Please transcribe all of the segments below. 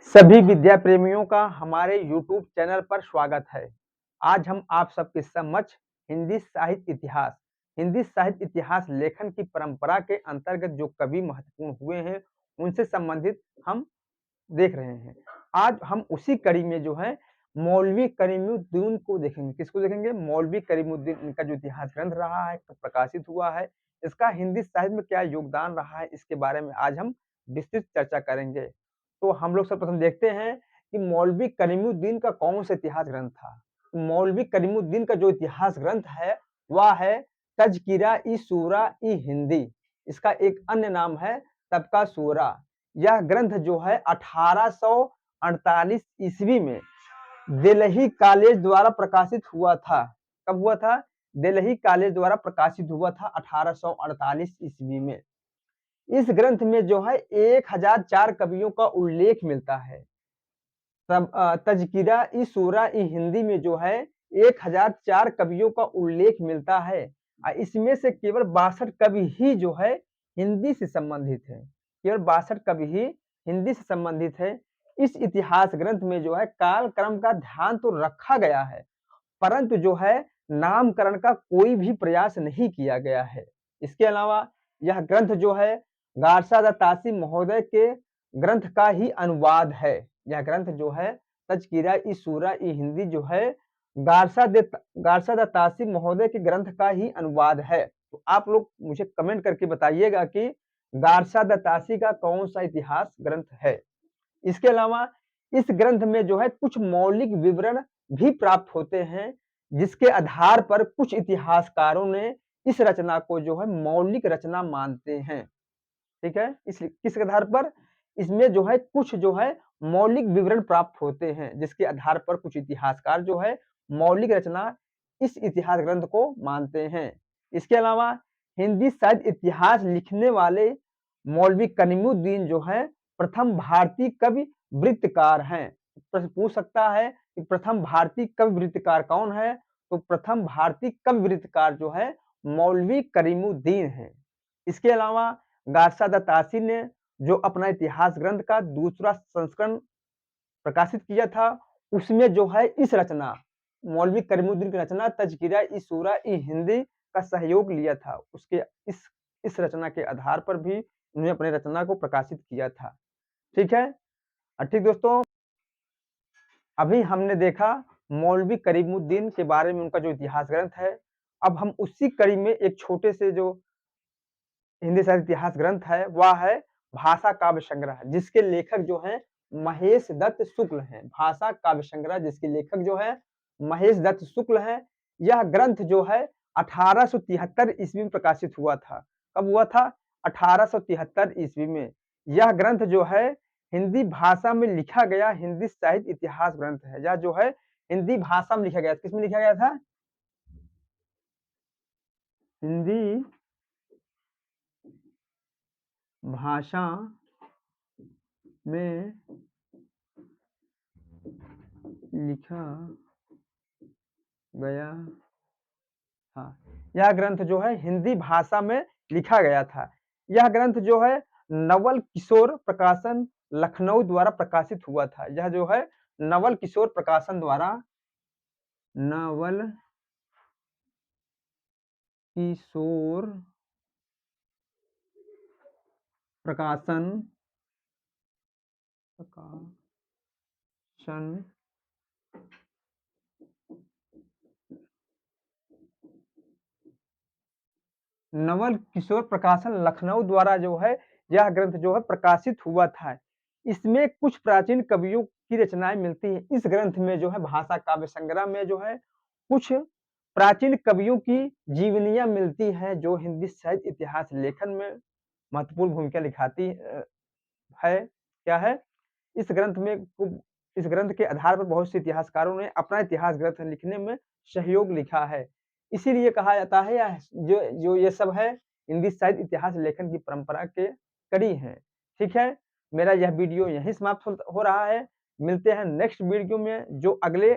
सभी विद्या प्रेमियों का हमारे YouTube चैनल पर स्वागत है। आज हम आप सबके समक्ष हिंदी साहित्य इतिहास लेखन की परंपरा के अंतर्गत जो कवि महत्वपूर्ण हुए हैं, उनसे संबंधित हम देख रहे हैं। आज हम उसी कड़ी में जो है मौलवी करीमुद्दीन को देखेंगे। किसको देखेंगे? मौलवी करीमुद्दीन। इनका जो इतिहास ग्रंथ रहा है, कब प्रकाशित हुआ है, इसका हिंदी साहित्य में क्या योगदान रहा है, इसके बारे में आज हम विस्तृत चर्चा करेंगे। तो हम लोग सर्वप्रथम देखते हैं कि मौलवी करीमुद्दीन का कौन सा इतिहास ग्रंथ था। मौलवी करीमुद्दीन का जो इतिहास ग्रंथ है, वह है तज़किरा-ई-सूरा-ई-हिंदी। इसका एक अन्य नाम है तबका सूरा। यह ग्रंथ जो है 1848 ईस्वी में दिल्ली कॉलेज द्वारा प्रकाशित हुआ था। कब हुआ था? दिल्ली कॉलेज द्वारा प्रकाशित हुआ था 1848 ईस्वी में। इस ग्रंथ में जो है 1004 कवियों का उल्लेख मिलता है। तब तज़किरा-ई-सूरा-ई-हिंदी में जो है 1004 कवियों का उल्लेख मिलता है। इसमें से केवल 62 कवि ही जो है हिंदी से संबंधित है। केवल 62 कवि ही हिंदी से संबंधित है। इस इतिहास ग्रंथ में जो है कालक्रम का ध्यान तो रखा गया है, परंतु जो है नामकरण का कोई भी प्रयास नहीं किया गया है। इसके अलावा यह ग्रंथ जो है गारसा द तासी महोदय के ग्रंथ का ही अनुवाद है। यह ग्रंथ जो है तज़किरा-ई-सूरा-ई-हिंदी जो है गारसा द तासी महोदय के ग्रंथ का ही अनुवाद है। तो आप लोग मुझे कमेंट करके बताइएगा कि गारसा द तासी का कौन सा इतिहास ग्रंथ है। इसके अलावा इस ग्रंथ में जो है कुछ मौलिक विवरण भी प्राप्त होते हैं, जिसके आधार पर कुछ इतिहासकारों ने इस रचना को जो है मौलिक रचना मानते हैं। ठीक है? इस किस आधार पर? इसमें जो है कुछ जो है मौलिक विवरण प्राप्त होते हैं, जिसके आधार पर कुछ इतिहासकार जो है मौलिक रचना इस इतिहास ग्रंथ को मानते हैं। इसके अलावा हिंदी साहित्य इतिहास लिखने वाले मौलवी करीमुद्दीन जो है प्रथम भारतीय कवि वृत्तकार हैं। प्रश्न पूछ सकता है कि प्रथम भारतीय कवि वृत्तकार कौन है? तो प्रथम भारतीय कवि वृत्तकार जो है मौलवी करीमुद्दीन है। इसके अलावा गारसा द तासी ने जो अपना इतिहास ग्रंथ का दूसरा संस्करण प्रकाशित किया था, उसमें जो है इस रचना मौलवी करीमुद्दीन की रचना तज़किरा-ई-सूरा-ई-हिंदी का सहयोग लिया था। उसके इस रचना के आधार पर भी उन्होंने अपनी रचना को प्रकाशित किया था। ठीक है? ठीक दोस्तों, अभी हमने देखा मौलवी करीमुद्दीन के बारे में, उनका जो इतिहास ग्रंथ है। अब हम उसी कड़ी में एक छोटे से जो हिंदी साहित्य इतिहास ग्रंथ है, वह है भाषा काव्य संग्रह, जिसके लेखक जो हैं महेश दत्त शुक्ल हैं। भाषा काव्य संग्रह जिसके लेखक जो है महेश दत्त शुक्ल हैं। यह ग्रंथ जो है 1873 ईस्वी में प्रकाशित हुआ था। कब हुआ था? 1873 ईस्वी में। यह ग्रंथ जो है हिंदी भाषा में लिखा गया हिंदी साहित्य इतिहास ग्रंथ है। यह जो है हिंदी भाषा में लिखा गया। किसमें लिखा गया था? हिंदी भाषा में लिखा गया था। यह ग्रंथ जो है हिंदी भाषा में लिखा गया था। यह ग्रंथ जो है नवल किशोर प्रकाशन लखनऊ द्वारा प्रकाशित हुआ था। यह जो है नवल किशोर प्रकाशन द्वारा नवल किशोर प्रकाशन नवल किशोर प्रकाशन लखनऊ द्वारा जो है यह ग्रंथ जो है प्रकाशित हुआ था। इसमें कुछ प्राचीन कवियों की रचनाएं मिलती हैं। इस ग्रंथ में जो है भाषा काव्य संग्रह में जो है कुछ प्राचीन कवियों की जीवनियां मिलती हैं, जो हिंदी साहित्य इतिहास लेखन में महत्वपूर्ण भूमिका निभाती है। क्या है? इस ग्रंथ में इस ग्रंथ के आधार पर बहुत से इतिहासकारों ने अपना इतिहास ग्रंथ लिखने में सहयोग लिखा है। इसीलिए कहा जाता है यह जो जो ये सब है हिंदी साहित्य इतिहास लेखन की परंपरा के कड़ी हैं। ठीक है? मेरा यह वीडियो यहीं समाप्त हो रहा है। मिलते हैं नेक्स्ट वीडियो में, जो अगले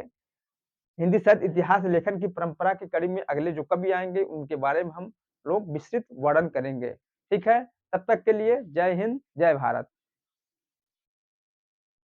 हिंदी साहित्य इतिहास लेखन की परंपरा की कड़ी में अगले जो कवि आएँगे, उनके बारे में हम लोग विस्तृत वर्णन करेंगे। ठीक है? तब तक के लिए जय हिंद, जय भारत।